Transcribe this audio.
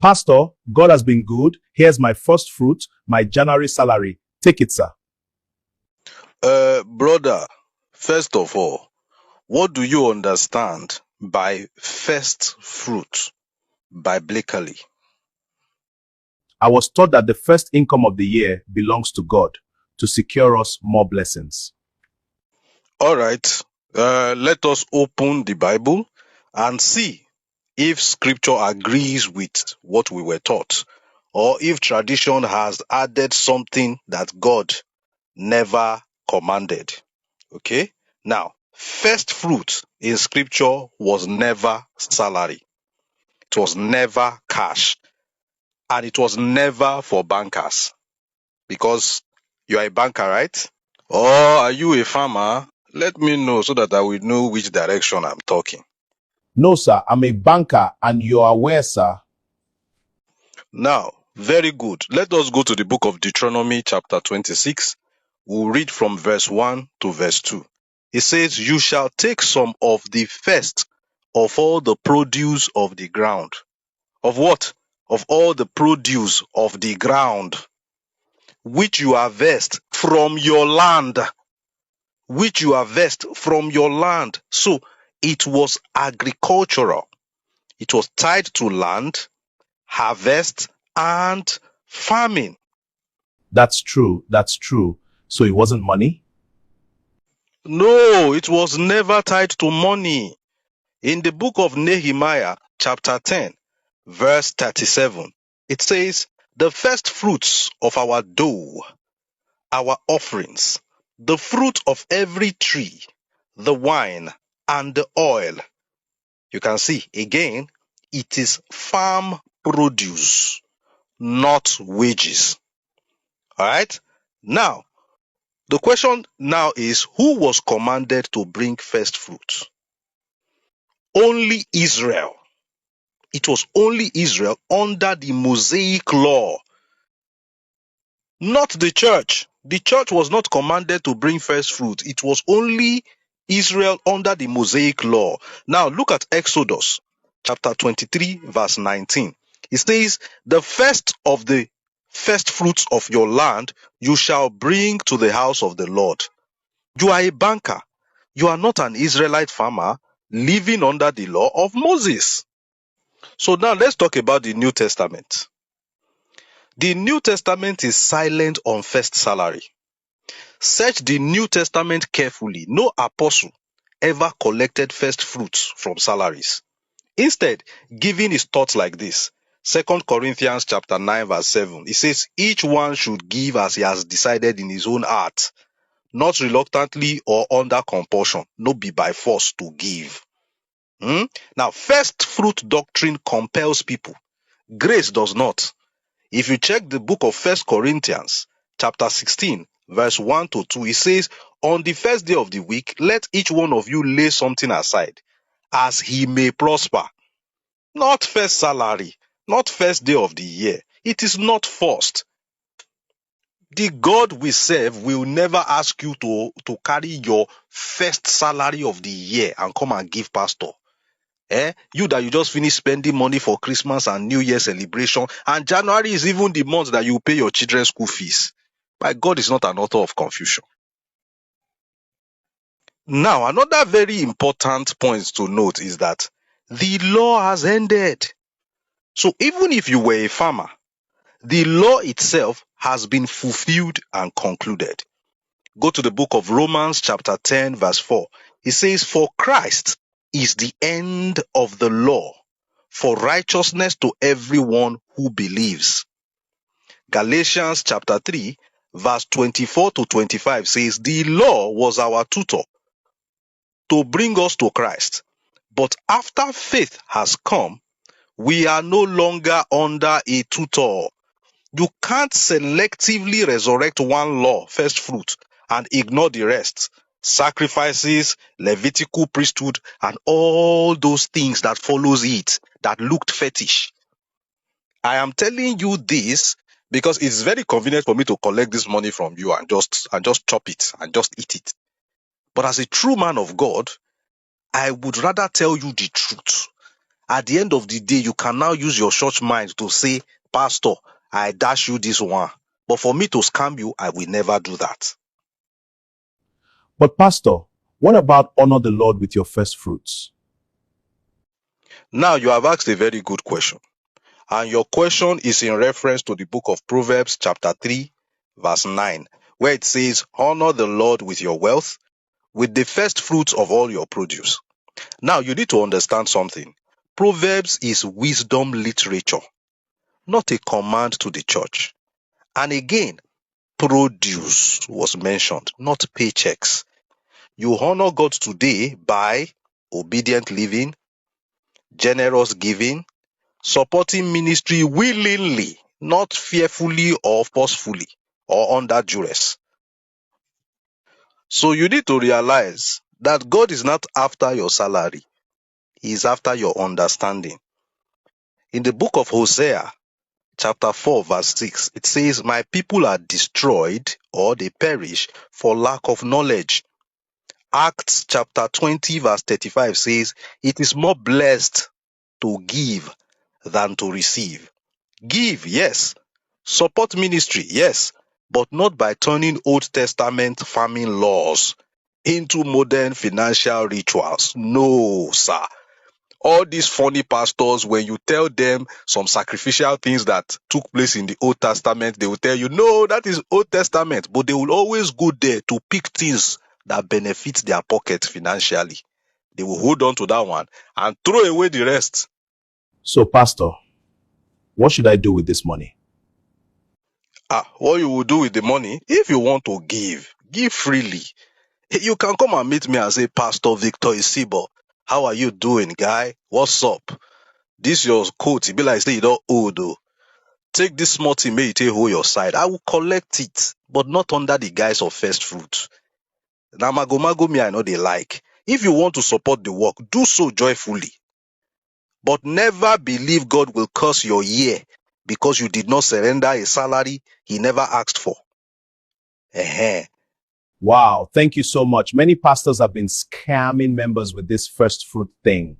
Pastor, God has been good. Here's my first fruit, my January salary. Take it, sir. Brother, first of all, what do you understand by first fruit biblically? I was taught that the first income of the year belongs to God to secure us more blessings. All right, let us open the Bible and see if scripture agrees with what we were taught, or if tradition has added something that God never commanded. Okay? Now, first fruit in scripture was never salary. It was never cash. And it was never for bankers. Because you are a banker, right? Or are you a farmer? Let me know so that I will know which direction I'm talking. No, sir, I'm a banker and you're aware, sir. Now, very good. Let us go to the book of Deuteronomy chapter 26. We'll read from verse 1 to verse 2. It says, "You shall take some of the first of all the produce of the ground." Of what? Of all the produce of the ground, which you harvest from your land. Which you harvest from your land. So it was agricultural. It was tied to land, harvest, and farming. That's true. That's true. So it wasn't money? No, it was never tied to money. In the book of Nehemiah, chapter 10, verse 37, it says, "The first fruits of our dough, our offerings, the fruit of every tree, the wine, and the oil." You can see again, it is farm produce, not wages. All right. Now, the question now is, who was commanded to bring first fruit? Only Israel. It was only Israel under the Mosaic law, not the church. The church was not commanded to bring first fruit. It was only Israel under the Mosaic law. Now look at Exodus chapter 23 verse 19. It says, "The first of the first fruits of your land you shall bring to the house of the Lord." You are a banker. You are not an Israelite farmer living under the law of Moses. So now let's talk about the New Testament. The New Testament is silent on first salary. Search the New Testament carefully. No apostle ever collected first fruits from salaries. Instead, giving is taught like this. 2 Corinthians chapter 9 verse 7. It says, "Each one should give as he has decided in his own heart, not reluctantly or under compulsion, no be by force to give." Now, first fruit doctrine compels people. Grace does not. If you check the book of 1 Corinthians chapter 16 verse 1 to 2, it says, "On the first day of the week, let each one of you lay something aside, as he may prosper." Not first salary, not first day of the year. It is not forced. The God we serve will never ask you to carry your first salary of the year and come and give pastor. You that you just finished spending money for Christmas and New Year celebration, and January is even the month that you pay your children's school fees. But God is not an author of confusion. Now, another very important point to note is that the law has ended. So even if you were a farmer, the law itself has been fulfilled and concluded. Go to the book of Romans chapter 10 verse 4. It says, "For Christ is the end of the law for righteousness to everyone who believes." Galatians chapter 3 verse 24 to 25 says, "The law was our tutor to bring us to Christ. But after faith has come, we are no longer under a tutor." You can't selectively resurrect one law, first fruit, and ignore the rest. Sacrifices, Levitical priesthood, and all those things that follows it that looked fetish. I am telling you this because it's very convenient for me to collect this money from you and just chop it and just eat it. But as a true man of God, I would rather tell you the truth. At the end of the day, you can now use your church mind to say, Pastor, I dash you this one. But for me to scam you, I will never do that. But Pastor, what about honor the Lord with your first fruits? Now, you have asked a very good question. And your question is in reference to the book of Proverbs chapter 3, verse 9, where it says, honor the Lord with your wealth, with the first fruits of all your produce. Now, you need to understand something. Proverbs is wisdom literature, not a command to the church. And again, produce was mentioned, not paychecks. You honor God today by obedient living, generous giving, supporting ministry willingly, not fearfully or forcefully or under duress. So you need to realize that God is not after your salary. He is after your understanding. In the book of Hosea, chapter 4, verse 6, it says, my people are destroyed or they perish for lack of knowledge. Acts chapter 20, verse 35 says, it is more blessed to give than to receive. Give, yes. Support ministry, yes. But not by turning Old Testament farming laws into modern financial rituals. No, sir. All these funny pastors, when you tell them some sacrificial things that took place in the Old Testament, they will tell you, no, that is Old Testament. But they will always go there to pick things that benefit their pocket financially. They will hold on to that one and throw away the rest. So, Pastor, what should I do with this money? What you will do with the money, if you want to give freely. You can come and meet me and say, Pastor Victor Isibo, how are you doing, guy? What's up? This your coat, it be like say you don't owe though. Take this small thing, may you take hold your side. I will collect it, but not under the guise of first fruit. Now, mago me, I know they like. If you want to support the work, do so joyfully. But never believe God will curse your year because you did not surrender a salary he never asked for. Wow, thank you so much. Many pastors have been scamming members with this first fruit thing.